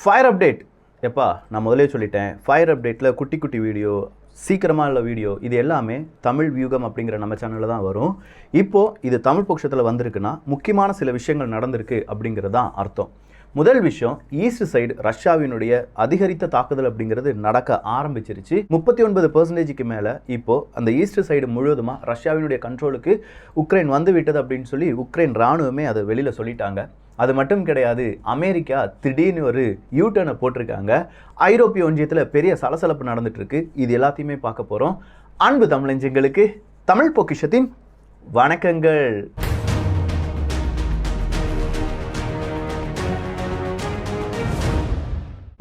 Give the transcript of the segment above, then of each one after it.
Fire update எப்பா நான் முதலே சொல்லிட்டேன். ஃபயர் அப்டேட்டில் குட்டி குட்டி வீடியோ, சீக்கிரமாக உள்ள வீடியோ, இது எல்லாமே தமிழ் வியூகம் அப்படிங்கிற நம்ம சேனலில் தான் வரும். இப்போது இது தமிழ் பட்சத்தில் வந்திருக்குன்னா முக்கியமான சில விஷயங்கள் நடந்திருக்கு அப்படிங்கிறது தான் அர்த்தம். முதல் விஷயம், ஈஸ்ட் சைடு ரஷ்யாவினுடைய அதிகரித்த தாக்குதல் அப்படிங்கிறது நடக்க ஆரம்பிச்சிருச்சு. 39% மேலே இப்போது அந்த ஈஸ்ட் சைடு முழுவதுமாக ரஷ்யாவினுடைய கண்ட்ரோலுக்கு உக்ரைன் வந்து விட்டது அப்படின்னு சொல்லி உக்ரைன் இராணுவமே அதை வெளியில் சொல்லிட்டாங்க. அது மட்டும் கிடையாது, அமெரிக்கா திடீர்னு ஒரு யூட்டர்னை போட்டிருக்காங்க. ஐரோப்பிய ஒன்றியத்தில் பெரிய சலசலப்பு நடந்துட்டு இருக்கு. இது எல்லாத்தையுமே பார்க்க போகிறோம். அன்பு தமிழஞ்சங்களுக்கு தமிழ் பொக்கிஷத்தின் வணக்கங்கள்.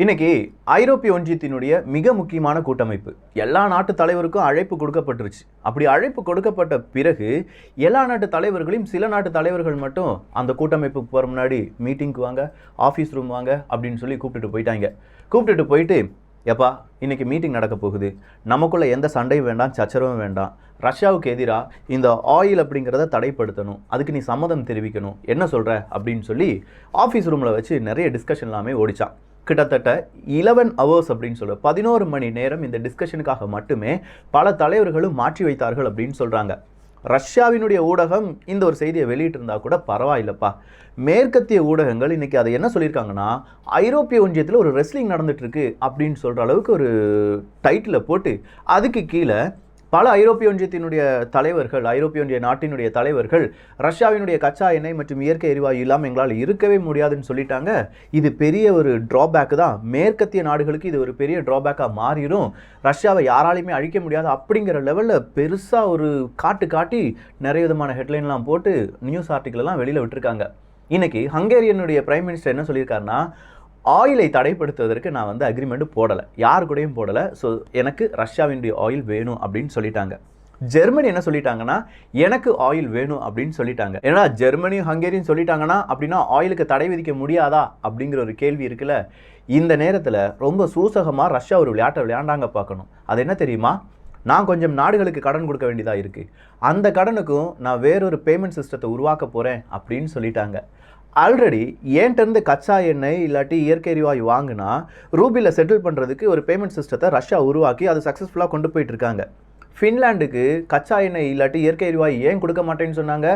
இன்னைக்கு ஐரோப்பிய ஒன்றியத்தினுடைய மிக முக்கியமான கூட்டமைப்பு எல்லா நாட்டு தலைவருக்கும் அழைப்பு கொடுக்கப்பட்டுருச்சு. அப்படி அழைப்பு கொடுக்கப்பட்ட பிறகு எல்லா நாட்டு தலைவர்களையும் சில நாட்டு தலைவர்கள் மட்டும் அந்த கூட்டமைப்புக்கு போகிற முன்னாடி மீட்டிங்க்கு வாங்க, ஆஃபீஸ் ரூம் வாங்க அப்படின்னு சொல்லி கூப்பிட்டுட்டு போயிட்டாங்க. கூப்பிட்டுட்டு போயிட்டு, எப்பா இன்னைக்கு மீட்டிங் நடக்க போகுது, நமக்குள்ள எந்த சண்டையும் வேண்டாம், சச்சரவும் வேண்டாம், ரஷ்யாவுக்கு எதிராக இந்த ஆயில் அப்படிங்கிறத தடைப்படுத்தணும், அதுக்கு நீ சம்மதம் தெரிவிக்கணும், என்ன சொல்கிற அப்படின்னு சொல்லி ஆஃபீஸ் ரூமில் வச்சு நிறைய டிஸ்கஷன் எல்லாமே ஓடிச்சான். கிட்டத்தட்ட 11 hours அப்படின்னு சொல்ல 11 மணி நேரம் இந்த டிஸ்கஷனுக்காக மட்டுமே பல தலைவர்களும் மாற்றி வைத்தார்கள் அப்படின்னு சொல்கிறாங்க. ரஷ்யாவினுடைய ஊடகம் இந்த ஒரு செய்தியை வெளியிட்டிருந்தா கூட பரவாயில்லப்பா. மேற்கத்திய ஊடகங்கள் இன்றைக்கி அதை என்ன சொல்லியிருக்காங்கன்னா, ஐரோப்பிய ஒன்றியத்தில் ஒரு ரெஸ்லிங் நடந்துட்டு இருக்கு அப்படின்னு சொல்கிற அளவுக்கு ஒரு டைட்டில் போட்டு அதுக்கு கீழே பல ஐரோப்பிய ஒன்றியத்தினுடைய தலைவர்கள், ஐரோப்பிய ஒன்றிய நாட்டினுடைய தலைவர்கள் ரஷ்யாவினுடைய கச்சா எண்ணெய் மற்றும் இயற்கை எரிவாயு இல்லாமல் எங்களால் இருக்கவே முடியாதுன்னு சொல்லிட்டாங்க. இது பெரிய ஒரு ட்ராபேக் தான். மேற்கத்திய நாடுகளுக்கு இது ஒரு பெரிய ட்ராபேக்காக மாறிடும், ரஷ்யாவை யாராலையுமே அழிக்க முடியாது அப்படிங்கிற லெவலில் பெருசாக ஒரு காட்டி நிறைய விதமான ஹெட்லைன்லாம் போட்டு நியூஸ் ஆர்டிக்கிளெல்லாம் வெளியில் விட்டுருக்காங்க. இன்றைக்கி ஹங்கேரியனுடைய பிரைம் மினிஸ்டர் என்ன சொல்லியிருக்காருன்னா, ஆயிலை தடைப்படுத்துவதற்கு நான் அக்ரிமெண்ட் போடலை, யாரு கூடயும் போடலை, ஸோ எனக்கு ரஷ்யாவினுடைய ஆயில் வேணும் அப்படின்னு சொல்லிட்டாங்க. ஜெர்மனி என்ன சொல்லிட்டாங்கன்னா, எனக்கு ஆயில் வேணும் அப்படின்னு சொல்லிட்டாங்க. ஏன்னா ஜெர்மனியும் ஹங்கேரியும் சொல்லிட்டாங்கன்னா அப்படின்னா ஆயிலுக்கு தடை விதிக்க முடியாதா அப்படிங்கிற ஒரு கேள்வி இருக்குல்ல. இந்த நேரத்தில் ரொம்ப சூசகமாக ரஷ்யா ஒரு விளையாட்டை விளையாண்டாங்க பார்க்கணும். அது என்ன தெரியுமா, நான் கொஞ்சம் நாடுகளுக்கு கடன் கொடுக்க வேண்டியதாக இருக்குது, அந்த கடனுக்கும் நான் வேறொரு பேமெண்ட் சிஸ்டத்தை உருவாக்க போகிறேன் அப்படின்னு சொல்லிட்டாங்க. ஆல்ரெடி ஏன்ட்டேருந்து கச்சா எண்ணெய் இல்லாட்டி இயற்கை எரிவாயு வாங்கினா ரூபியில் செட்டில் பண்ணுறதுக்கு ஒரு பேமெண்ட் சிஸ்டத்தை ரஷ்யா உருவாக்கி அது சக்ஸஸ்ஃபுல்லாக கொண்டு போயிட்டுருக்காங்க. ஃபின்லாண்டுக்கு கச்சா எண்ணெய் இல்லாட்டி இயற்கை எரிவாயு ஏன் கொடுக்க மாட்டேன்னு சொன்னாங்க.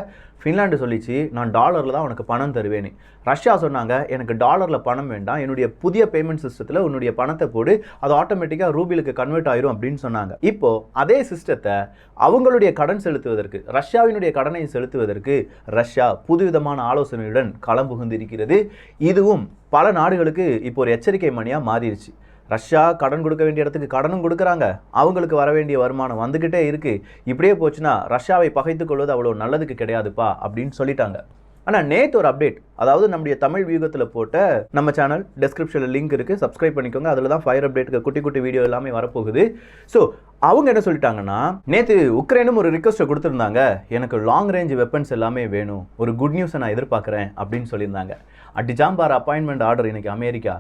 ஃபின்லாண்டு சொல்லிச்சு, நான் டாலரில் தான் உனக்கு பணம் தருவேன்னு. ரஷ்யா சொன்னாங்க, எனக்கு டாலரில் பணம் வேண்டாம், என்னுடைய புதிய பேமெண்ட் சிஸ்டத்தில் உன்னுடைய பணத்தை போடு, அது ஆட்டோமேட்டிக்காக ரூபிலுக்கு கன்வெர்ட் ஆயிரும் அப்படின்னு சொன்னாங்க. இப்போது அதே சிஸ்டத்தை அவங்களுடைய கடன் செலுத்துவதற்கு, ரஷ்யாவினுடைய கடனை செலுத்துவதற்கு ரஷ்யா புதுவிதமான ஆலோசனையுடன் களம் புகுந்திருக்கிறது. இதுவும் பல நாடுகளுக்கு இப்போ ஒரு எச்சரிக்கை மணியாக மாறிடுச்சு. ரஷ்யா கடன் கொடுக்க வேண்டிய இடத்துக்கு கடனும் கொடுக்குறாங்க, அவங்களுக்கு வர வேண்டிய வருமானம் வந்துக்கிட்டே இருக்குது. இப்படியே போச்சுன்னா ரஷ்யாவை பகைத்து கொள்வது அவ்வளோ நல்லதுக்கு கிடையாதுப்பா அப்படின்னு சொல்லிட்டாங்க. ஆனால் நேற்று ஒரு அப்டேட், அதாவது நம்முடைய தமிழ் வியூகத்தில் போட்ட நம்ம சேனல் டெஸ்கிரிப்ஷனில் லிங்க் இருக்குது, சப்ஸ்கிரைப் பண்ணிக்கோங்க. அதில் தான் ஃபயர் அப்டேட்டுக்கு குட்டி குட்டி வீடியோ எல்லாமே வரப்போகுது. ஸோ அவங்க என்ன சொல்லிட்டாங்கன்னா, நேற்று உக்ரைனும் ஒரு ரிக்வஸ்ட்டை கொடுத்துருந்தாங்க, எனக்கு லாங் ரேஞ்ச் வெப்பன்ஸ் எல்லாமே வேணும், ஒரு குட் நியூஸை நான் எதிர்பார்க்குறேன் அப்படின்னு சொல்லியிருந்தாங்க. அடிஜாம்பார் அப்பாயின்மெண்ட் ஆர்டர் இன்றைக்கி அமெரிக்கா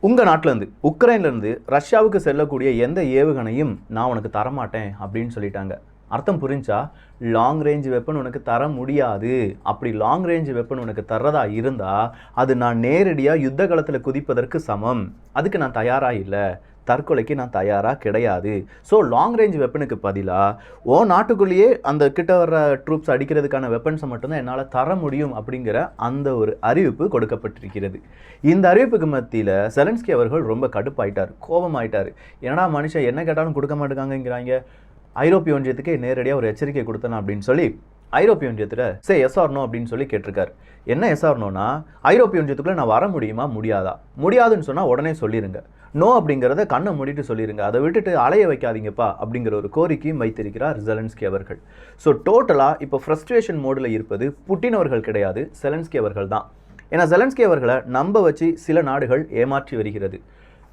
உங்கள் நாட்டிலேருந்து உக்ரைன்லேருந்து ரஷ்யாவுக்கு செல்லக்கூடிய எந்த ஏவுகணையும் நான் உனக்கு தரமாட்டேன் அப்படின்னு சொல்லிட்டாங்க. அர்த்தம் புரிஞ்சா, லாங் ரேஞ்ச் வெப்பன் உனக்கு தர முடியாது. அப்படி லாங் ரேஞ்ச் வெப்பன் உனக்கு தர்றதா இருந்தால் அது நான் நேரடியாக யுத்த காலத்தில் குதிப்பதற்கு சமம், அதுக்கு நான் தயாராக இல்லை, தற்கொலைக்கு நான் தயாராக கிடையாது. ஸோ லாங் ரேஞ்ச் வெப்பனுக்கு பதிலாக நாட்டுக்குள்ளேயே அந்த கிட்ட வர்ற ட்ரூப்ஸ் அடிக்கிறதுக்கான வெப்பன்ஸை மட்டும்தான் என்னால் தர முடியும் அப்படிங்கிற அந்த ஒரு அறிவிப்பு கொடுக்கப்பட்டிருக்கிறது. இந்த அறிவிப்புக்கு மத்தியில் செலன்ஸ்கி அவர்கள் ரொம்ப கடுப்பாயிட்டார், கோபமாயிட்டார். என்னடா மனுஷன் என்ன கேட்டாலும் கொடுக்க மாட்டேங்கிறாங்க, ஐரோப்பிய ஒன்றியத்துக்கே நேரடியாக ஒரு எச்சரிக்கை கொடுத்தனா அப்படின்னு சொல்லி ஐரோப்பிய ஒன்றியத்தில் எஸ் ஆர் நோ அப்படின்னு சொல்லி கேட்டிருக்காரு. என்ன எஸ் ஆர் நோனா, ஐரோப்பிய ஒன்றியத்துக்குள்ளே நான் வர முடியுமா முடியாதா, முடியாதுன்னு சொன்னால் உடனே சொல்லிடுங்க, நோ அப்படிங்கிறத கண்ணை மூடிட்டு சொல்லிடுங்க, அதை விட்டுட்டு அலைய வைக்காதீங்கப்பா அப்படிங்கிற ஒரு கோரிக்கையும் வைத்திருக்கிறார் செலன்ஸ்கி அவர்கள். ஸோ டோட்டலாக இப்போ ஃப்ரஸ்ட்ரேஷன் மோடில் இருப்பது புட்டின் அவர்கள் கிடையாது, செலன்ஸ்கி அவர்கள் தான். ஏன்னா செலன்ஸ்கி அவர்களை நம்ப வச்சு சில நாடுகள் ஏமாற்றி வருகிறது.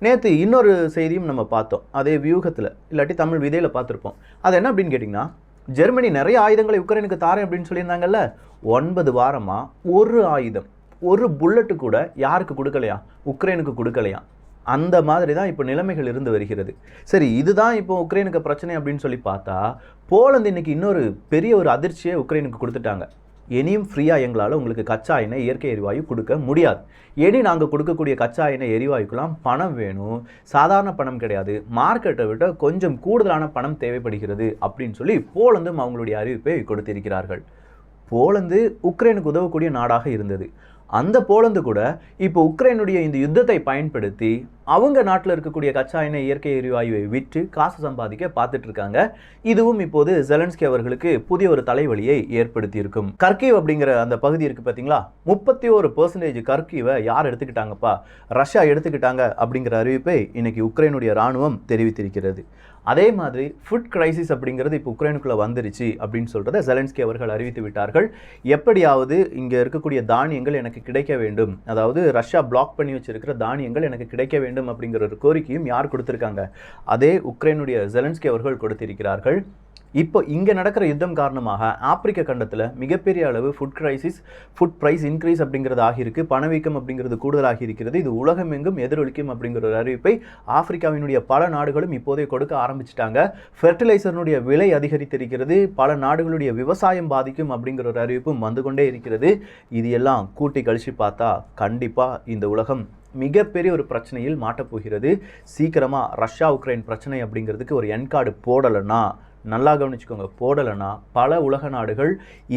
நேற்று இன்னொரு செய்தியும் நம்ம பார்த்தோம், அதே வியூகத்தில் இல்லாட்டி தமிழ் விதையில் பார்த்துருப்போம். அது என்ன அப்படின்னு கேட்டிங்கன்னா, ஜெர்மனி நிறைய ஆயுதங்களை உக்ரைனுக்கு தாரேன் அப்படின்னு சொல்லியிருந்தாங்கல்ல, 9 வாரமாக ஒரு ஆயுதம், ஒரு புல்லட்டு கூட யாருக்கு கொடுக்கலையா, உக்ரைனுக்கு கொடுக்கலையா. அந்த மாதிரி தான் இப்போ நிலைமைகள் இருந்து வருகிறது. சரி, இதுதான் இப்போ உக்ரைனுக்கு பிரச்சனை அப்படின்னு சொல்லி பார்த்தா, போலந்து இன்னைக்கு இன்னொரு பெரிய ஒரு அதிர்ச்சியை உக்ரைனுக்கு கொடுத்துட்டாங்க. இனியும் ஃப்ரீயாக எங்களால் உங்களுக்கு கச்சா எண்ணெய் இயற்கை எரிவாயு கொடுக்க முடியாது. இனி நாங்கள் கொடுக்கக்கூடிய கச்சா எண்ணெய் எரிவாயுக்கெல்லாம் பணம் வேணும், சாதாரண பணம் கிடையாது, மார்க்கெட்டை விட கொஞ்சம் கூடுதலான பணம் தேவைப்படுகிறது அப்படின்னு சொல்லி போலந்தும் அவங்களுடைய அறிவிப்பை கொடுத்திருக்கிறார்கள். போலந்து உக்ரைனுக்கு உதவக்கூடிய நாடாக இருந்தது. அந்த போலந்து கூட இப்போ உக்ரைனுடைய இந்த யுத்தத்தை பயன்படுத்தி அவங்க நாட்டில் இருக்கக்கூடிய கச்சா எண்ணெய் இயற்கை எரிவாயுவை விற்று காசு சம்பாதிக்க பார்த்துட்டு இருக்காங்க. இதுவும் இப்போது ஜெலன்ஸ்கி அவர்களுக்கு புதிய ஒரு தலைவலியை ஏற்படுத்தி இருக்கும். கர்கீவ் அப்படிங்கிற அந்த பகுதி இருக்கு பார்த்தீங்களா, 31% கர்கீவை யார் எடுத்துக்கிட்டாங்கப்பா, ரஷ்யா எடுத்துக்கிட்டாங்க அப்படிங்கிற அறிவிப்பை இன்னைக்கு உக்ரைனுடைய ராணுவம் தெரிவித்திருக்கிறது. அதே மாதிரி ஃபுட் கிரைசிஸ் அப்படிங்கிறது இப்போ உக்ரைனுக்குள்ளே வந்துருச்சு அப்படின்னு சொல்கிறத ஜெலன்ஸ்கி அவர்கள் அறிவித்து விட்டார்கள். எப்படியாவது இங்கே இருக்கக்கூடிய தானியங்கள் எனக்கு கிடைக்க வேண்டும், அதாவது ரஷ்யா பிளாக் பண்ணி வச்சிருக்கிற தானியங்கள் எனக்கு கிடைக்க வேண்டும் அப்படிங்கிற ஒரு கோரிக்கையும் யார் கொடுத்திருக்காங்க, அதே உக்ரைனுடைய ஜெலன்ஸ்கி அவர்கள் கொடுத்திருக்கிறார்கள். இப்போ இங்கே நடக்கிற யுத்தம் காரணமாக ஆப்பிரிக்க கண்டத்தில் மிகப்பெரிய அளவு food crisis, food price increase அப்படிங்கிறது ஆகியிருக்கு, பணவீக்கம் அப்படிங்கிறது கூடுதலாகி இருக்கிறது. இது உலகமெங்கும் எதிரொலிக்கும் அப்படிங்கிற ஒரு அறிவிப்பை ஆப்பிரிக்காவினுடைய பல நாடுகளும் இப்போதே கொடுக்க ஆரம்பிச்சிட்டாங்க. ஃபெர்டிலைசர்னுடைய விலை அதிகரித்திருக்கிறது, பல நாடுகளுடைய விவசாயம் பாதிக்கும் அப்படிங்கிற ஒரு அறிவிப்பும் வந்து கொண்டே இருக்கிறது. இது எல்லாம் கூட்டி கழிச்சு பார்த்தா கண்டிப்பாக இந்த உலகம் மிகப்பெரிய ஒரு பிரச்சனையில் மாட்டப்போகிறது. சீக்கிரமாக ரஷ்யா உக்ரைன் பிரச்சனை அப்படிங்கிறதுக்கு ஒரு என் கார்டு போடலைன்னா, நல்லா கவனிச்சுக்கோங்க, போடலைன்னா பல உலக நாடுகள்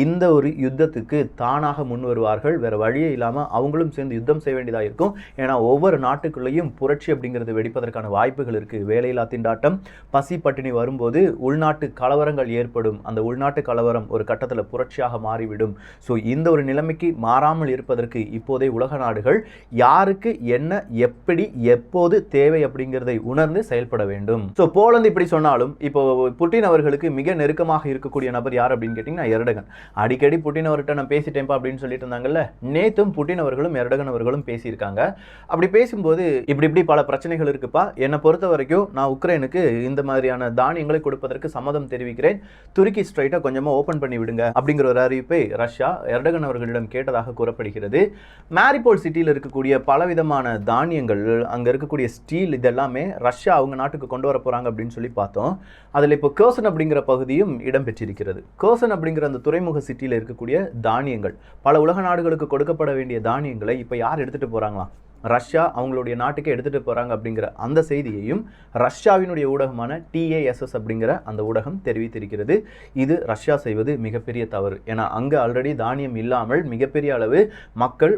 இந்த ஒரு யுத்தத்துக்கு தானாக முன் வருவார்கள். வேறு வழியே இல்லாமல் அவங்களும் சேர்ந்து யுத்தம் செய்ய வேண்டியதாக இருக்கும். ஏன்னா ஒவ்வொரு நாட்டுக்குள்ளேயும் புரட்சி அப்படிங்கிறது வெடிப்பதற்கான வாய்ப்புகள் இருக்குது. வேலையில்லா திண்டாட்டம், பசி பட்டினி வரும்போது உள்நாட்டு கலவரங்கள் ஏற்படும். அந்த உள்நாட்டு கலவரம் ஒரு கட்டத்தில் புரட்சியாக மாறிவிடும். ஸோ இந்த ஒரு நிலைமைக்கு மாறாமல் இருப்பதற்கு இப்போதே உலக நாடுகள் யாருக்கு என்ன எப்படி எப்போது தேவை அப்படிங்கிறதை உணர்ந்து செயல்பட வேண்டும். ஸோ போலந்து இப்படி சொன்னாலும் இப்போ புட்டின் அவர்களுக்கு மிக நெருக்கமாக இருக்கக்கூடிய நபர் யார் அப்படின்னு கேட்டிங்கன்னா எர்டகன். அடிக்கடி புட்டின் அவர்கிட்ட நான் பேசிட்டேன்ப்பா அப்படின்னு சொல்லிட்டு இருந்தாங்கல்ல, நேத்தும் புட்டின் அவர்களும் எர்டகன் அவர்களும் பேசியிருக்காங்க. அப்படி பேசும்போது இப்படி பல பிரச்சனைகள் இருக்குப்பா, என்னை பொறுத்த வரைக்கும் நான் உக்ரைனுக்கு இந்த மாதிரியான தானியங்களை கொடுப்பதற்கு சம்மதம் தெரிவிக்கிறேன், துருக்கி ஸ்ட்ரைட்டை கொஞ்சமாக ஓப்பன் பண்ணி விடுங்க அப்படிங்கிற ஒரு அறிவிப்பை ரஷ்யா எர்டகன் அவர்களிடம் கேட்டதாக கூறப்படுகிறது. மேரிபோல் சிட்டியில் இருக்கக்கூடிய பலவிதமான தானியங்கள், அங்கே இருக்கக்கூடிய ஸ்டீல், இதெல்லாமே ரஷ்யா அவங்க நாட்டுக்கு கொண்டு வர போகிறாங்க அப்படின்னு சொல்லி பார்த்தோம். அதில் இப்போ கர்சன் அப்படிங்கிற பகுதியும் இடம்பெற்றிருக்கிறது. கர்சன் அப்படிங்கிற அந்த துறைமுக சிட்டியில் இருக்கக்கூடிய தானியங்கள், பல உலக நாடுகளுக்கு கொடுக்கப்பட வேண்டிய தானியங்களை இப்போ யார் எடுத்துகிட்டு போகிறாங்களாம், ரஷ்யா அவங்களுடைய நாட்டுக்கு எடுத்துகிட்டு போகிறாங்க அப்படிங்கிற அந்த செய்தியையும் ரஷ்யாவினுடைய ஊடகமான TASS அப்படிங்கிற அந்த ஊடகம் தெரிவித்திருக்கிறது. இது ரஷ்யா செய்வது மிகப்பெரிய தவறு. ஏன்னா அங்கே ஆல்ரெடி தானியம் இல்லாமல் மிகப்பெரிய அளவு மக்கள்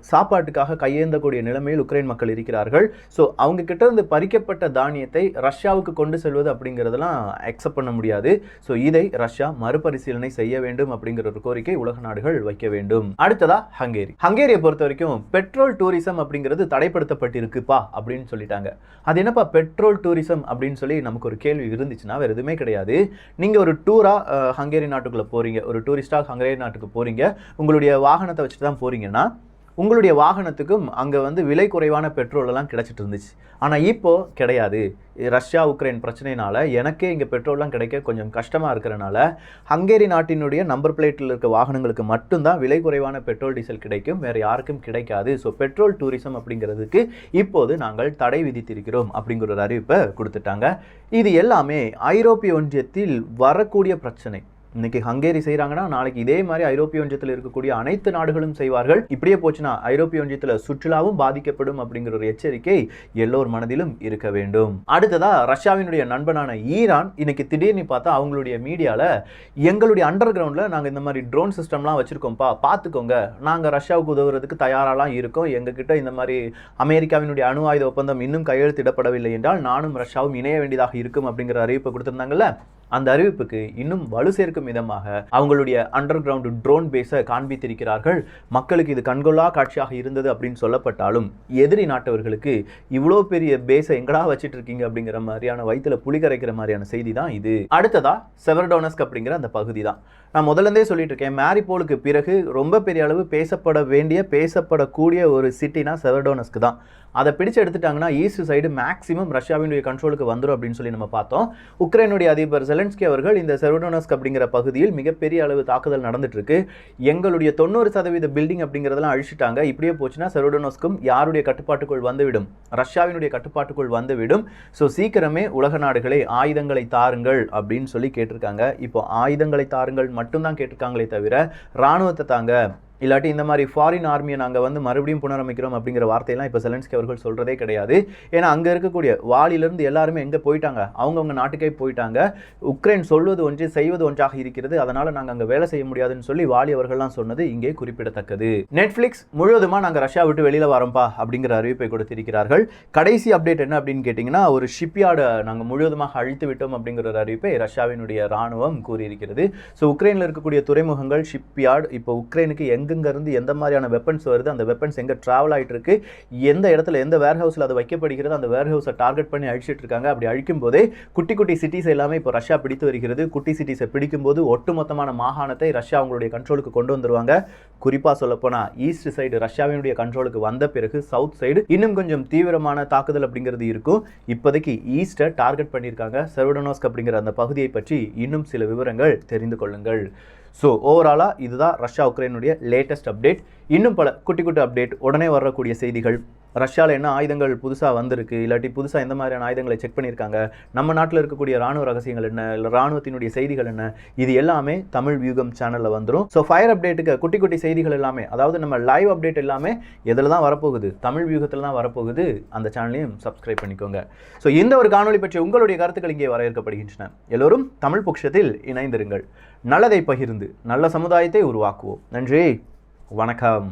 சாப்பாட்டுக்காக கையேந்தக்கூடிய நிலைமையில் உக்ரைன் மக்கள் இருக்கிறார்கள். ஸோ அவங்க கிட்ட இருந்து பறிக்கப்பட்ட தானியத்தை ரஷ்யாவுக்கு கொண்டு செல்வது அப்படிங்கிறதெல்லாம் அக்செப்ட் பண்ண முடியாது. ஸோ இதை ரஷ்யா மறுபரிசீலனை செய்ய வேண்டும் அப்படிங்கிற ஒரு கோரிக்கை உலக நாடுகள் வைக்க வேண்டும். அடுத்ததா ஹங்கேரியை பொறுத்த வரைக்கும் பெட்ரோல் டூரிசம் அப்படிங்கிறது தடைப்படுத்தப்பட்டிருக்குப்பா அப்படின்னு சொல்லிட்டாங்க. அது என்னப்பா பெட்ரோல் டூரிசம் அப்படின்னு சொல்லி நமக்கு ஒரு கேள்வி இருந்துச்சுன்னா வேறு எதுவுமே கிடையாது. நீங்கள் ஒரு டூராக ஹங்கேரி நாட்டுக்குள்ளே போகிறீங்க, ஒரு டூரிஸ்டாக ஹங்கேரி நாட்டுக்கு போகிறீங்க, உங்களுடைய வாகனத்தை வச்சுட்டு தான் போகிறீங்கன்னா உங்களுடைய வாகனத்துக்கும் அங்கே விலை குறைவான பெட்ரோல் எல்லாம் கிடைச்சிட்டு இருந்துச்சு. ஆனால் இப்போது கிடையாது. ரஷ்யா உக்ரைன் பிரச்சனையினால எனக்கே இங்கே பெட்ரோல்லாம் கிடைக்க கொஞ்சம் கஷ்டமாக இருக்கிறனால ஹங்கேரி நாட்டினுடைய நம்பர் பிளேட்டில் இருக்க வாகனங்களுக்கு மட்டும்தான் விலை குறைவான பெட்ரோல் டீசல் கிடைக்கும், வேறு யாருக்கும் கிடைக்காது. ஸோ பெட்ரோல் டூரிசம் அப்படிங்கிறதுக்கு இப்போது நாங்கள் தடை விதித்திருக்கிறோம் அப்படிங்கிற ஒரு அறிவிப்பை கொடுத்துட்டாங்க. இது எல்லாமே ஐரோப்பிய ஒன்றியத்தில் வரக்கூடிய பிரச்சனை. இன்னைக்கு ஹங்கேரி செய்கிறாங்கன்னா நாளைக்கு இதே மாதிரி ஐரோப்பிய ஒன்றியத்தில் இருக்கக்கூடிய அனைத்து நாடுகளும் செய்வார்கள். இப்படியே போச்சுன்னா ஐரோப்பிய ஒன்றியத்தில் சுற்றுலாவும் பாதிக்கப்படும் அப்படிங்கிற ஒரு எச்சரிக்கை எல்லோர் மனதிலும் இருக்க வேண்டும். அடுத்ததா ரஷ்யாவினுடைய நண்பனான ஈரான் இன்னைக்கு திடீர்னு பார்த்தா அவங்களுடைய மீடியாவில் எங்களுடைய அண்டர் கிரவுண்டில் நாங்கள் இந்த மாதிரி ட்ரோன் சிஸ்டம்லாம் வச்சுருக்கோம்ப்பா, பார்த்துக்கோங்க, நாங்கள் ரஷ்யாவுக்கு உதவுறதுக்கு தயாராலாம் இருக்கோம், எங்ககிட்ட இந்த மாதிரி அமெரிக்காவினுடைய அணு ஆயுத ஒப்பந்தம் இன்னும் கையெழுத்திடப்படவில்லை என்றால் நானும் ரஷ்யாவும் இணைய வேண்டியதாக இருக்கும் அப்படிங்கிற அறிவிப்பை கொடுத்துருந்தாங்கல்ல. அந்த அறிவிப்புக்கு இன்னும் வலு சேர்க்கும் விதமாக அவங்களுடைய அண்டர் கிரவுண்ட் ட்ரோன் பேஸை காண்பித்திருக்கிறார்கள். மக்களுக்கு இது கண்கொள்ளா காட்சியாக இருந்தது அப்படின்னு சொல்லப்பட்டாலும் எதிரி நாட்டவர்களுக்கு இவ்வளோ பெரிய பேஸை எங்கடா வச்சுட்டு இருக்கீங்க அப்படிங்கிற மாதிரியான வயிற்றுல புளி கரைக்கிற மாதிரியான செய்தி தான் இது. அடுத்ததா செவர்டோனஸ்க் அப்படிங்கிற அந்த பகுதி தான். நான் முதல்ல சொல்லிட்டு இருக்கேன், மேரிபோலுக்கு பிறகு ரொம்ப பெரிய அளவு பேசப்படக்கூடிய ஒரு சிட்டினா செவர்டோனஸ்க் தான். அதை பிடிச்சு எடுத்துட்டாங்கன்னா ஈஸ்ட் சைடு மேக்ஸிமம் ரஷ்யாவினுடைய கண்ட்ரோலுக்கு வந்துடும் அப்படின்னு சொல்லி நம்ம பார்த்தோம். உக்ரைனுடைய அதிபர் ஜெலன்ஸ்கி அவர்கள் இந்த செவர்டோனஸ்க் அப்படிங்கிற பகுதியில் மிகப்பெரிய அளவு தாக்குதல் நடந்துட்டு இருக்கு, எங்களுடைய 90% பில்டிங் அப்படிங்கிறதெல்லாம் அழிச்சிட்டாங்க, இப்படியே போச்சுன்னா செவர்டோனஸ்க்கும் யாருடைய கட்டுப்பாட்டுக்குள் வந்துவிடும், ரஷ்யாவினுடைய கட்டுப்பாட்டுக்குள் வந்துவிடும். ஸோ சீக்கிரமே உலக நாடுகளே ஆயுதங்களை தாருங்கள் அப்படின்னு சொல்லி கேட்டிருக்காங்க. இப்போ ஆயுதங்களை தாருங்கள் மட்டும்தான் கேட்டிருக்காங்களே தவிர ராணுவத்தை தாங்க, இல்லாட்டி இந்த மாதிரி ஃபாரின் ஆர்மியை நாங்கள் வந்து மறுபடியும் புனரமைக்கிறோம் அப்படிங்கிற வார்த்தையெல்லாம் இப்போ செலன்ஸ்கி அவர்கள் சொல்கிறதே கிடையாது. ஏன்னா அங்கே இருக்கக்கூடிய வாலிலிருந்து எல்லாருமே எங்கே போயிட்டாங்க, அவங்கவுங்க நாட்டுக்கே போயிட்டாங்க. உக்ரைன் சொல்வது ஒன்று செய்வது ஒன்றாக இருக்கிறது, அதனால் நாங்கள் அங்கே வேலை செய்ய முடியாதுன்னு சொல்லி வாலி அவர்கள்லாம் சொன்னது இங்கே குறிப்பிடத்தக்கது. நெட்ஃப்ளிக்ஸ் முழுவதுமாக நாங்கள் ரஷ்யா விட்டு வெளியில் வரோம்ப்பா அப்படிங்கிற அறிவிப்பை கொடுத்திருக்கிறார்கள். கடைசி அப்டேட் என்ன அப்படின்னு கேட்டிங்கன்னா, ஒரு ஷிப்யார்டை நாங்கள் முழுவதுமாக அழித்து விட்டோம் அப்படிங்கிற ஒரு அறிவிப்பை ரஷ்யாவினுடைய ராணுவம் கூறியிருக்கிறது. ஸோ உக்ரைனில் இருக்கக்கூடிய துறைமுகங்கள், ஷிப்யார்டு, இப்போ உக்ரைனுக்கு எங்கெங்கிருந்து எந்த மாதிரியான வெப்பன்ஸ் வருது, அந்த வெப்பன்ஸ் எங்கே ட்ராவல் ஆகிட்டு இருக்கு, எந்த இடத்துல எந்த வேர் ஹவுஸில் அது வைக்கப்படுகிறது, அந்த வேர் ஹவுஸை டார்கெட் பண்ணி அழிச்சிட்டு இருக்காங்க. அப்படி அழிக்கும் போதே குட்டி குட்டி சிட்டிஸ் எல்லாமே இப்போ ரஷ்யா பிடித்து வருகிறது. குட்டி சிட்டிஸை பிடிக்கும் போது ஒட்டுமொத்தமான மாகாணத்தை ரஷ்யா அவங்களுடைய கண்ட்ரோலுக்கு கொண்டு வந்துருவாங்க. குறிப்பாக சொல்லப்போனால் ஈஸ்ட் சைடு ரஷ்யாவினுடைய கண்ட்ரோலுக்கு வந்த பிறகு சவுத் சைடு இன்னும் கொஞ்சம் தீவிரமான தாக்குதல் அப்படிங்கிறது இருக்கும். இப்போதைக்கு ஈஸ்ட்டை டார்கெட் பண்ணியிருக்காங்க. செவர்டனோஸ்க் அப்படிங்கிற அந்த பகுதியை பற்றி இன்னும் சில விவரங்கள் தெரிந்து கொள்ளுங்கள். ஸோ ஓவராலாக இதுதான் ரஷ்யா உக்ரைனுடைய லேட்டஸ்ட் அப்டேட். இன்னும் பல குட்டி குட்டி அப்டேட், உடனே வரக்கூடிய செய்திகள், ரஷ்யாவில் என்ன ஆயுதங்கள் புதுசாக வந்திருக்கு, இல்லாட்டி புதுசாக எந்த மாதிரியான ஆயுதங்களை செக் பண்ணியிருக்காங்க, நம்ம நாட்டில் இருக்கக்கூடிய ராணுவ ரகசியங்கள் என்ன, இல்லை ராணுவத்தினுடைய செய்திகள் என்ன, இது எல்லாமே தமிழ் வியூகம் சேனலில் வந்துடும். ஸோ ஃபயர் அப்டேட்டுக்கு குட்டி குட்டி செய்திகள் எல்லாமே, அதாவது நம்ம லைவ் அப்டேட் எல்லாமே எதில் தான் வரப்போகுது, தமிழ் வியூகத்தில் தான் வரப்போகுது. அந்த சேனலையும் சப்ஸ்கிரைப் பண்ணிக்கோங்க. ஸோ இந்த ஒரு காணொலி பற்றி உங்களுடைய கருத்துக்கள் இங்கே வரவேற்கப்படுகின்றன. எல்லோரும் தமிழ் பொக்ஷத்தில் இணைந்திருங்கள். நல்லதை பகிர்ந்து நல்ல சமுதாயத்தை உருவாக்குவோம். நன்றி, வணக்கம்.